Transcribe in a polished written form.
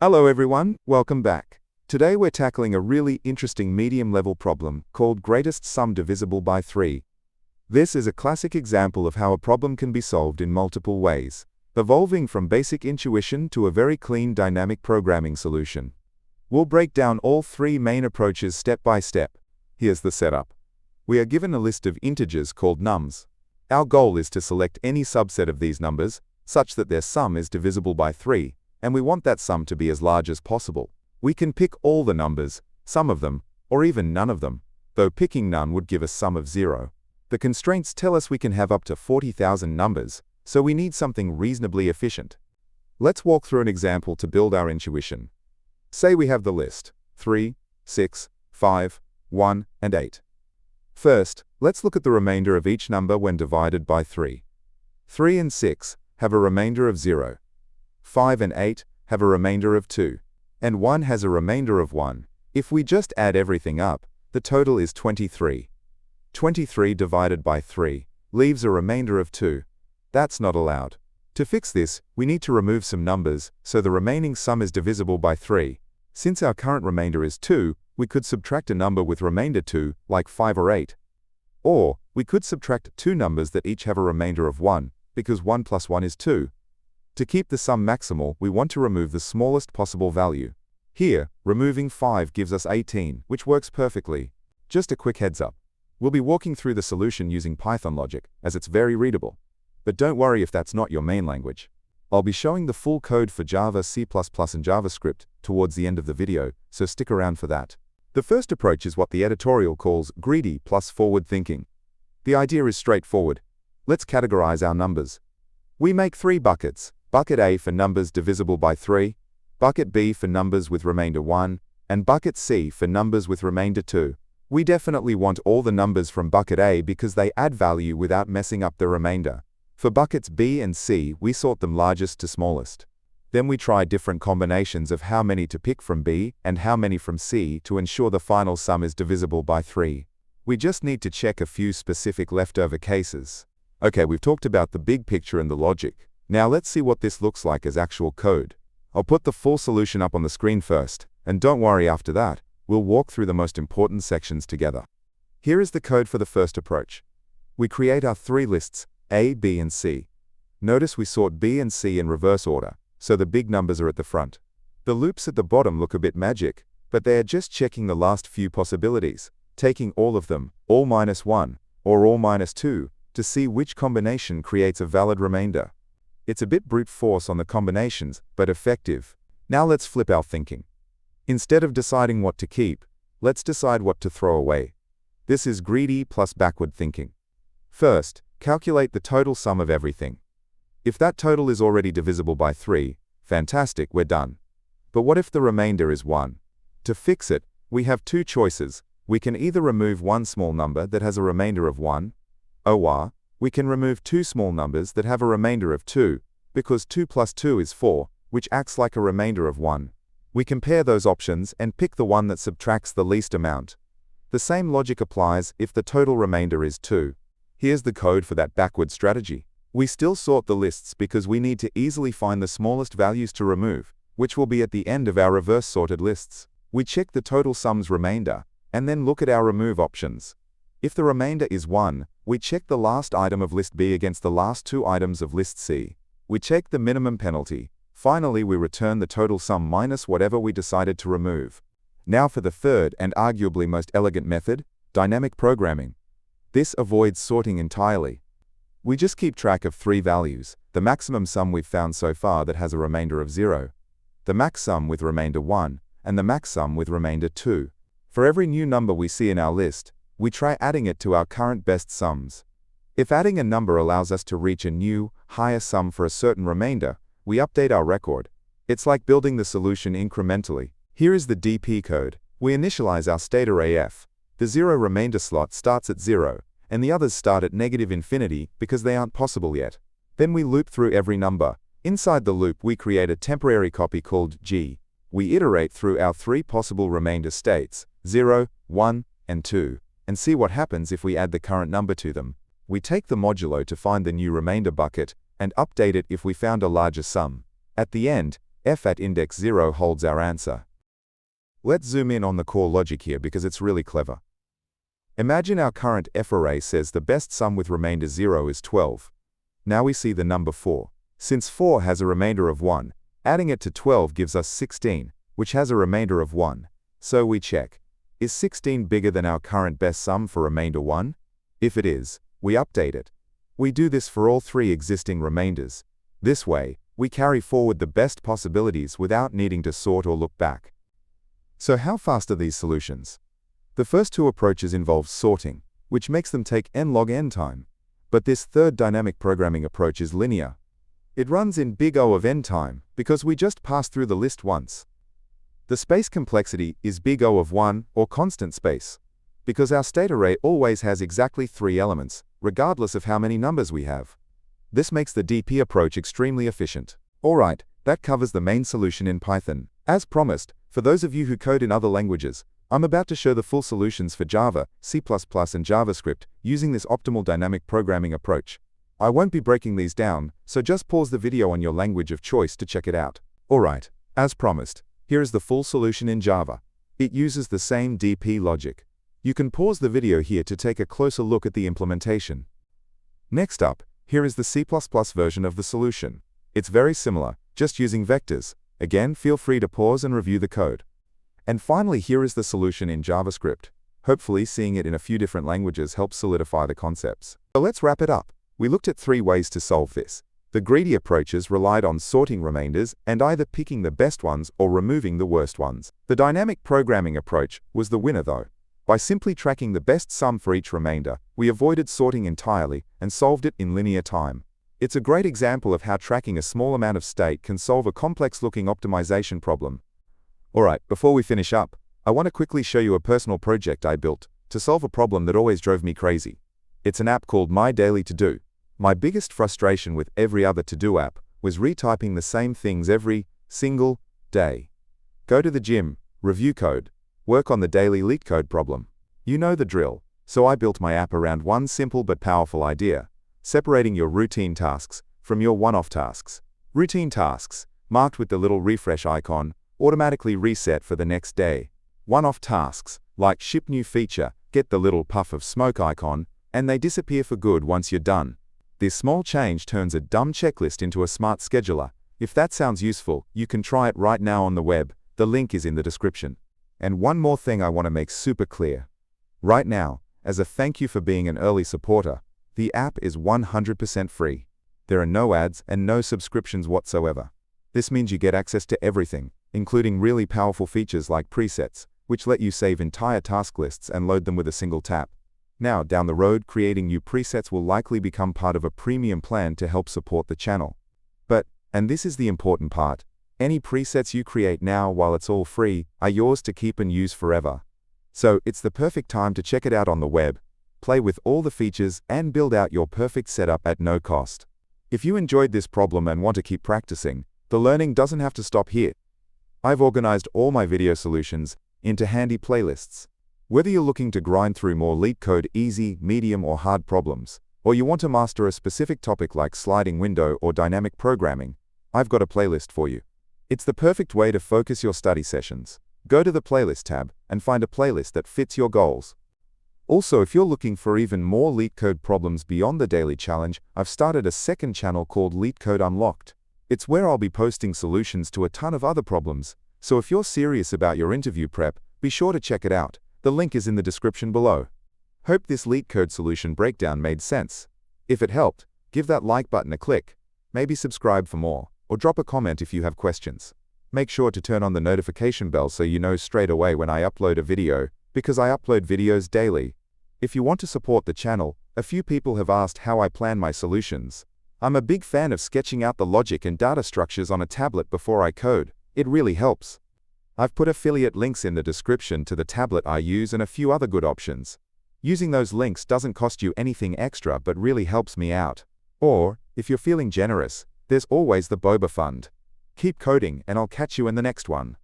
Hello everyone, welcome back. Today we're tackling a really interesting medium-level problem called greatest sum divisible by 3. This is a classic example of how a problem can be solved in multiple ways, evolving from basic intuition to a very clean dynamic programming solution. We'll break down all three main approaches step by step. Here's the setup. We are given a list of integers called nums. Our goal is to select any subset of these numbers, such that their sum is divisible by 3, and we want that sum to be as large as possible. We can pick all the numbers, some of them, or even none of them, though picking none would give us sum of 0. The constraints tell us we can have up to 40,000 numbers, so we need something reasonably efficient. Let's walk through an example to build our intuition. Say we have the list 3, 6, 5, 1, and 8. First, let's look at the remainder of each number when divided by 3. 3 and 6 have a remainder of 0. 5 and 8 have a remainder of 2. And 1 has a remainder of 1. If we just add everything up, the total is 23. 23 divided by 3 leaves a remainder of 2. That's not allowed. To fix this, we need to remove some numbers, so the remaining sum is divisible by 3. Since our current remainder is 2, we could subtract a number with remainder 2, like 5 or 8. Or, we could subtract two numbers that each have a remainder of 1, because 1 plus 1 is 2. To keep the sum maximal, we want to remove the smallest possible value. Here, removing 5 gives us 18, which works perfectly. Just a quick heads up. We'll be walking through the solution using Python logic, as it's very readable. But don't worry if that's not your main language. I'll be showing the full code for Java, C++, and JavaScript towards the end of the video, so stick around for that. The first approach is what the editorial calls greedy plus forward thinking. The idea is straightforward. Let's categorize our numbers. We make 3 buckets. Bucket A for numbers divisible by 3, bucket B for numbers with remainder 1, and bucket C for numbers with remainder 2. We definitely want all the numbers from bucket A because they add value without messing up the remainder. For buckets B and C, we sort them largest to smallest. Then we try different combinations of how many to pick from B and how many from C to ensure the final sum is divisible by 3. We just need to check a few specific leftover cases. Okay, we've talked about the big picture and the logic. Now let's see what this looks like as actual code. I'll put the full solution up on the screen first, and don't worry after that, we'll walk through the most important sections together. Here is the code for the first approach. We create our 3 lists, A, B, and C. Notice we sort B and C in reverse order, so the big numbers are at the front. The loops at the bottom look a bit magic, but they are just checking the last few possibilities, taking all of them, all minus 1, or all minus 2, to see which combination creates a valid remainder. It's a bit brute force on the combinations, but effective. Now let's flip our thinking. Instead of deciding what to keep, let's decide what to throw away. This is greedy plus backward thinking. First, calculate the total sum of everything. If that total is already divisible by 3, fantastic, we're done. But what if the remainder is 1? To fix it, we have 2 choices. We can either remove one small number that has a remainder of 1, or we can remove 2 small numbers that have a remainder of 2, because 2 plus 2 is 4, which acts like a remainder of 1. We compare those options and pick the one that subtracts the least amount. The same logic applies if the total remainder is 2. Here's the code for that backward strategy. We still sort the lists because we need to easily find the smallest values to remove, which will be at the end of our reverse sorted lists. We check the total sum's remainder, and then look at our remove options. If the remainder is 1, we check the last item of list B against the last 2 items of list C. We check the minimum penalty. Finally, we return the total sum minus whatever we decided to remove. Now for the third and arguably most elegant method, dynamic programming. This avoids sorting entirely. We just keep track of 3 values, the maximum sum we've found so far that has a remainder of 0, the max sum with remainder 1, and the max sum with remainder 2. For every new number we see in our list, we try adding it to our current best sums. If adding a number allows us to reach a new, higher sum for a certain remainder, we update our record. It's like building the solution incrementally. Here is the DP code. We initialize our state array F. The 0 remainder slot starts at 0, and the others start at -infinity because they aren't possible yet. Then we loop through every number. Inside the loop we create a temporary copy called G. We iterate through our 3 possible remainder states, 0, 1, and 2. And see what happens if we add the current number to them. We take the modulo to find the new remainder bucket, and update it if we found a larger sum. At the end, f at index 0 holds our answer. Let's zoom in on the core logic here because it's really clever. Imagine our current f array says the best sum with remainder 0 is 12. Now we see the number 4. Since 4 has a remainder of 1, adding it to 12 gives us 16, which has a remainder of 1. So we check, is 16 bigger than our current best sum for remainder 1? If it is, we update it. We do this for all 3 existing remainders. This way, we carry forward the best possibilities without needing to sort or look back. So how fast are these solutions? The first 2 approaches involve sorting, which makes them take n log n time. But this third dynamic programming approach is linear. It runs in big O of n time because we just pass through the list once. The space complexity is big O of 1 or constant space, because our state array always has exactly 3 elements, regardless of how many numbers we have. This makes the DP approach extremely efficient. Alright, that covers the main solution in Python. As promised, for those of you who code in other languages, I'm about to show the full solutions for Java, C++, and JavaScript using this optimal dynamic programming approach. I won't be breaking these down, so just pause the video on your language of choice to check it out. Alright, as promised, here is the full solution in Java. It uses the same DP logic. You can pause the video here to take a closer look at the implementation. Next up, here is the C++ version of the solution. It's very similar, just using vectors. Again, feel free to pause and review the code. And finally, here is the solution in JavaScript. Hopefully, seeing it in a few different languages helps solidify the concepts. So let's wrap it up. We looked at 3 ways to solve this. The greedy approaches relied on sorting remainders and either picking the best ones or removing the worst ones. The dynamic programming approach was the winner though. By simply tracking the best sum for each remainder, we avoided sorting entirely and solved it in linear time. It's a great example of how tracking a small amount of state can solve a complex-looking optimization problem. Alright, before we finish up, I want to quickly show you a personal project I built to solve a problem that always drove me crazy. It's an app called My Daily To-Do. My biggest frustration with every other to-do app was retyping the same things every single day. Go to the gym, review code, work on the daily Leetcode problem. You know the drill, so I built my app around one simple but powerful idea: separating your routine tasks from your one-off tasks. Routine tasks, marked with the little refresh icon, automatically reset for the next day. One-off tasks, like ship new feature, get the little puff of smoke icon, and they disappear for good once you're done. This small change turns a dumb checklist into a smart scheduler. If that sounds useful, you can try it right now on the web. The link is in the description. And one more thing I want to make super clear. Right now, as a thank you for being an early supporter, the app is 100% free. There are no ads and no subscriptions whatsoever. This means you get access to everything, including really powerful features like presets, which let you save entire task lists and load them with a single tap. Now, down the road, creating new presets will likely become part of a premium plan to help support the channel. But, and this is the important part, any presets you create now while it's all free are yours to keep and use forever. So, it's the perfect time to check it out on the web, play with all the features, and build out your perfect setup at no cost. If you enjoyed this problem and want to keep practicing, the learning doesn't have to stop here. I've organized all my video solutions into handy playlists. Whether you're looking to grind through more Leetcode easy, medium, or hard problems, or you want to master a specific topic like sliding window or dynamic programming, I've got a playlist for you. It's the perfect way to focus your study sessions. Go to the Playlist tab and find a playlist that fits your goals. Also, if you're looking for even more Leetcode problems beyond the daily challenge, I've started a second channel called Leetcode Unlocked. It's where I'll be posting solutions to a ton of other problems, so if you're serious about your interview prep, be sure to check it out. The link is in the description below. Hope this Leetcode solution breakdown made sense. If it helped, give that like button a click, maybe subscribe for more, or drop a comment if you have questions. Make sure to turn on the notification bell so you know straight away when I upload a video, because I upload videos daily. If you want to support the channel, a few people have asked how I plan my solutions. I'm a big fan of sketching out the logic and data structures on a tablet before I code. It really helps. I've put affiliate links in the description to the tablet I use and a few other good options. Using those links doesn't cost you anything extra but really helps me out. Or, if you're feeling generous, there's always the Boba Fund. Keep coding and I'll catch you in the next one.